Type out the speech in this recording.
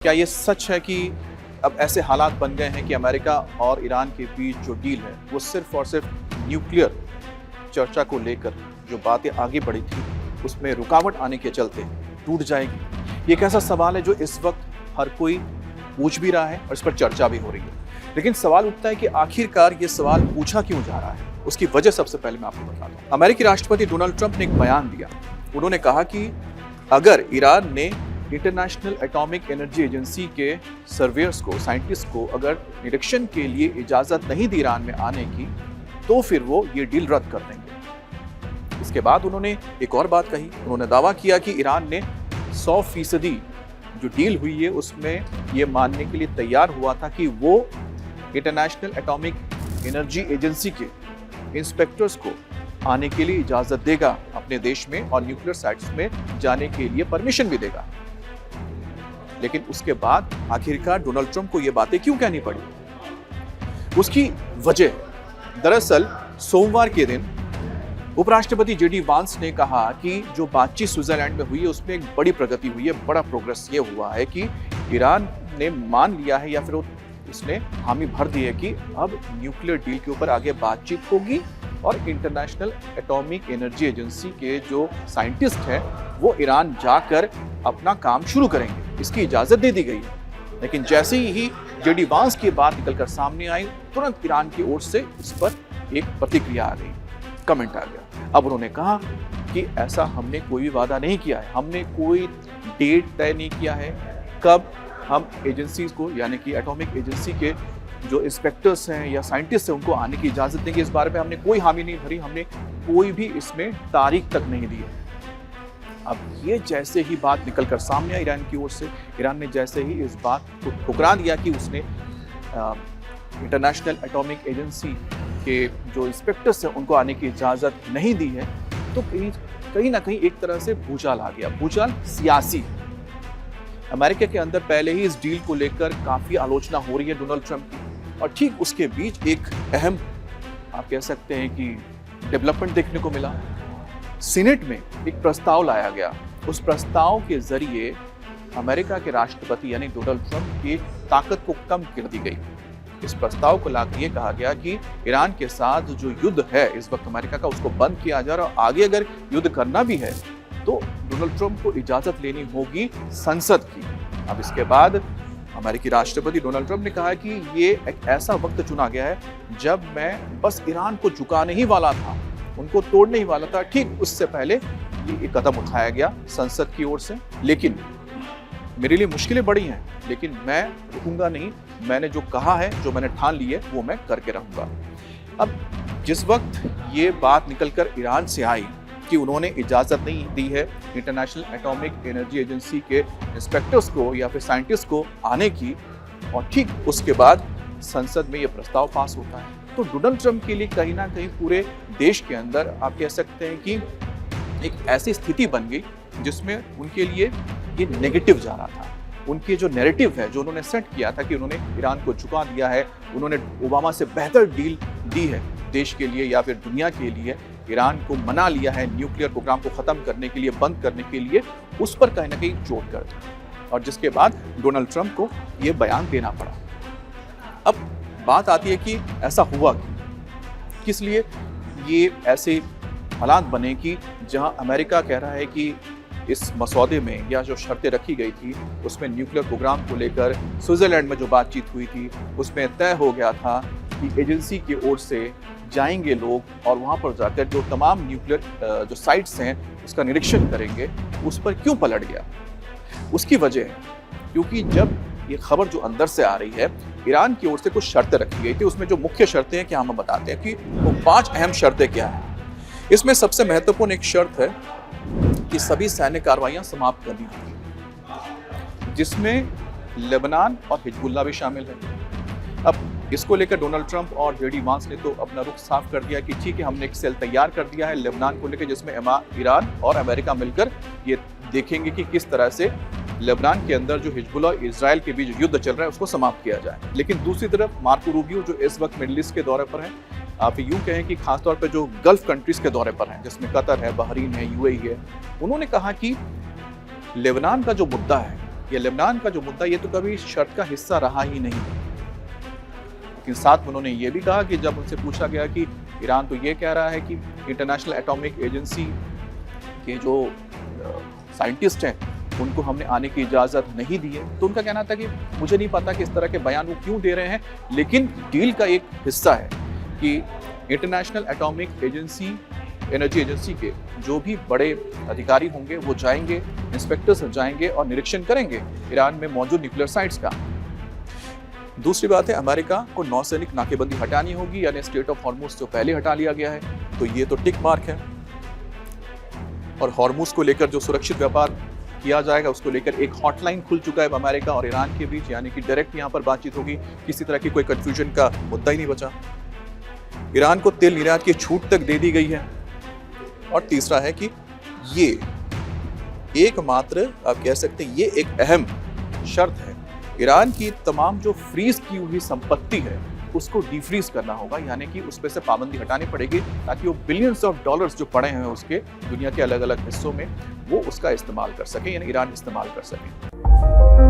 क्या ये सच है कि अब ऐसे हालात बन गए हैं कि अमेरिका और ईरान के बीच जो डील है वो सिर्फ और सिर्फ न्यूक्लियर चर्चा को लेकर जो बातें आगे बढ़ी थी उसमें रुकावट आने के चलते टूट जाएगी? ये एक ऐसा सवाल है जो इस वक्त हर कोई पूछ भी रहा है और इस पर चर्चा भी हो रही है। लेकिन सवाल उठता है कि आखिरकार ये सवाल पूछा क्यों जा रहा है? उसकी वजह सबसे पहले मैं आपको बताता हूँ। अमेरिकी राष्ट्रपति डोनाल्ड ट्रंप ने एक बयान दिया। उन्होंने कहा कि अगर ईरान ने इंटरनेशनल एटॉमिक एनर्जी एजेंसी के सर्वेयर्स को, साइंटिस्ट को अगर निरीक्षण के लिए इजाजत नहीं दी ईरान में आने की, तो फिर वो ये डील रद्द कर देंगे। इसके बाद उन्होंने एक और बात कही। उन्होंने दावा किया कि ईरान ने 100% जो डील हुई है उसमें ये मानने के लिए तैयार हुआ था कि वो इंटरनेशनल एटॉमिक एनर्जी एजेंसी के इंस्पेक्टर्स को आने के लिए इजाजत देगा अपने देश में और न्यूक्लियर साइट्स में जाने के लिए परमिशन भी देगा। लेकिन उसके बाद आखिरकार डोनाल्ड ट्रंप को ये बातें क्यों कहनी पड़ी? उसकी वजह दरअसल सोमवार के दिन उपराष्ट्रपति जेडी वांस ने कहा कि जो बातचीत स्विट्जरलैंड में हुई है उसमें एक बड़ी प्रगति हुई है, बड़ा प्रोग्रेस ये हुआ है कि ईरान ने मान लिया है या फिर उसने हामी भर दी है कि अब न्यूक्लियर डील के ऊपर आगे बातचीत होगी और इंटरनेशनल एटॉमिक एनर्जी एजेंसी के जो साइंटिस्ट हैं वो ईरान जाकर अपना काम शुरू करेंगे। इसकी इजाजत दे दी गई है। लेकिन जैसे ही जेडी वांस की बात निकलकर सामने आई, तुरंत ईरान की ओर से इस पर एक प्रतिक्रिया आ गई, कमेंट आ गया। अब उन्होंने कहा कि ऐसा हमने कोई भी वादा नहीं किया है, हमने कोई डेट तय नहीं किया है कब हम एजेंसीज को, यानी कि एटॉमिक एजेंसी के जो इंस्पेक्टर्स हैं या साइंटिस्ट हैं उनको आने की इजाजत देंगे। इस बारे में हमने कोई हामी नहीं भरी, हमने कोई भी इसमें तारीख तक नहीं दी है। अब ये जैसे ही बात निकलकर सामने आई ईरान की ओर से, ईरान ने जैसे ही इस बात को ठुकरा दिया कि उसने इंटरनेशनल एटॉमिक एजेंसी के जो इंस्पेक्टर्स हैं उनको आने की इजाजत नहीं दी है, तो कहीं ना कहीं एक तरह से भूचाल आ गया। भूचाल सियासी। अमेरिका के अंदर पहले ही इस डील को लेकर काफी आलोचना हो रही है डोनाल्ड ट्रंप की, और ठीक उसके बीच एक अहम, आप कह सकते हैं कि डेवलपमेंट देखने को मिला। सीनेट में एक प्रस्ताव लाया गया। उस प्रस्ताव के जरिए अमेरिका के राष्ट्रपति यानी डोनाल्ड ट्रंप की ताकत को कम कर दी गई। इस प्रस्ताव को लाकर ये कहा गया कि ईरान के साथ जो युद्ध है इस वक्त अमेरिका का, उसको बंद किया जा रहा है और आगे अगर युद्ध करना भी है तो डोनाल्ड ट्रंप को इजाजत लेनी होगी संसद की। अब इसके बाद अमेरिकी राष्ट्रपति डोनाल्ड ट्रंप ने कहा कि ये एक ऐसा वक्त चुना गया है जब मैं बस ईरान को झुकाने ही वाला था, उनको तोड़ने ही वाला था। ठीक उससे पहले ये कदम उठाया गया संसद की ओर से। लेकिन मेरे लिए मुश्किलें बड़ी हैं, लेकिन मैं रुकूंगा नहीं। मैंने जो कहा है, जो मैंने ठान ली है, वो मैं करके रहूंगा। अब जिस वक्त ये बात निकलकर ईरान से आई कि उन्होंने इजाजत नहीं दी है इंटरनेशनल एटॉमिक एनर्जी एजेंसी के इंस्पेक्टर्स को या फिर साइंटिस्ट को आने की, और ठीक उसके बाद संसद में ये प्रस्ताव पास होता है, तो डोनाल्ड ट्रंप के लिए कहीं ना कहीं पूरे देश के अंदर आप कह सकते हैं कि एक ऐसी स्थिति बन गई जिसमें उनके लिए ये नेगेटिव जा रहा था। उनके जो नैरेटिव है, जो उन्होंने सेट किया था कि उन्होंने ईरान को झुका दिया है, उन्होंने ओबामा से बेहतर डील दी है देश के लिए या फिर दुनिया के लिए, ईरान को मना लिया है न्यूक्लियर प्रोग्राम को खत्म करने के लिए, बंद करने के लिए, उस पर कहीं ना कहीं चोट कर दी। और जिसके बाद डोनाल्ड ट्रंप को ये बयान देना पड़ा। अब बात आती है कि ऐसा हुआ क्यों, किस लिए ये ऐसे हालात बने कि जहां अमेरिका कह रहा है कि इस मसौदे में या जो शर्तें रखी गई थी उसमें न्यूक्लियर प्रोग्राम को लेकर स्विट्जरलैंड में जो बातचीत हुई थी उसमें तय हो गया था कि एजेंसी की ओर से जाएंगे लोग और वहां पर जाकर जो तमाम न्यूक्लियर जो साइट्स हैं उसका निरीक्षण करेंगे, उस पर क्यों पलट गया? उसकी वजह है क्योंकि जब ये खबर जो अंदर से आ रही है, ईरान की ओर से कुछ शर्तें रखी गई थी। उसमें जो मुख्य शर्तें हैं, क्या हम बताते हैं कि वो 5 अहम शर्तें क्या हैं। इसमें सबसे महत्वपूर्ण एक शर्त है कि सभी सैन्य कार्रवाइयां समाप्त कर दी जाएंगी, जिसमें लेबनान और हिजबुल्लाह भी शामिल है। अब इसको लेकर डोनाल्ड ट्रंप और जेडी वांस ने तो अपना रुख साफ कर दिया कि ठीक है, हमने एक सेल तैयार कर दिया है लेबनान को लेकर, जिसमें ईरान और अमेरिका मिलकर ये देखेंगे कि किस तरह से लेबनान के अंदर जो हिजबुल्लाह और इजराइल के बीच युद्ध चल रहा है उसको समाप्त किया जाए। लेकिन दूसरी तरफ मार्को रूबियो जो इस वक्त मिडिल ईस्ट के दौरे पर हैं, आप यूं कहें कि खासतौर पर जो गल्फ कंट्रीज के दौरे पर हैं, जिसमें कतर है, बहरीन है, यूएई है, उन्होंने कहा कि लेबनान का जो मुद्दा है ये लेबनान का जो मुद्दा ये तो कभी शर्त का हिस्सा रहा ही नहीं। लेकिन साथ में उन्होंने ये भी कहा कि जब उनसे पूछा गया कि ईरान तो ये कह रहा है कि इंटरनेशनल एटॉमिक एजेंसी के जो साइंटिस्ट हैं उनको हमने आने की इजाज़त नहीं दी है, तो उनका कहना था कि मुझे नहीं पता कि इस तरह के बयान वो क्यों दे रहे हैं, लेकिन डील का एक हिस्सा है कि international atomic agency, energy agency के जो भी बड़े अधिकारी होंगे वो जाएंगे, इंस्पेक्टर्स जाएंगे और निरीक्षण करेंगे ईरान में मौजूद न्यूक्लियर साइट्स का। दूसरी बात है, अमेरिका को नौसैनिक नाकेबंदी हटानी होगी, यानी स्ट्रेट ऑफ हॉर्मुज जो पहले हटा लिया गया है, तो ये तो टिक मार्क है। और हॉर्मुज को लेकर जो सुरक्षित व्यापार किया जाएगा उसको लेकर एक हॉटलाइन खुल चुका है अमेरिका और ईरान के बीच, यानी कि डायरेक्ट यहाँ पर बातचीत होगी, किसी तरह की कोई कंफ्यूजन का मुद्दा ही नहीं बचा। ईरान को तेल निर्यात की छूट तक दे दी गई है। और तीसरा है कि ये एकमात्र, आप कह सकते हैं, ये एक अहम शर्त है, ईरान की तमाम जो फ्रीज की हुई संपत्ति है उसको डिफ्रीज करना होगा, यानी कि उस पर से पाबंदी हटानी पड़ेगी ताकि वो बिलियंस ऑफ डॉलर्स जो पड़े हैं उसके दुनिया के अलग अलग हिस्सों में वो उसका इस्तेमाल कर सके, यानी ईरान इस्तेमाल कर सके।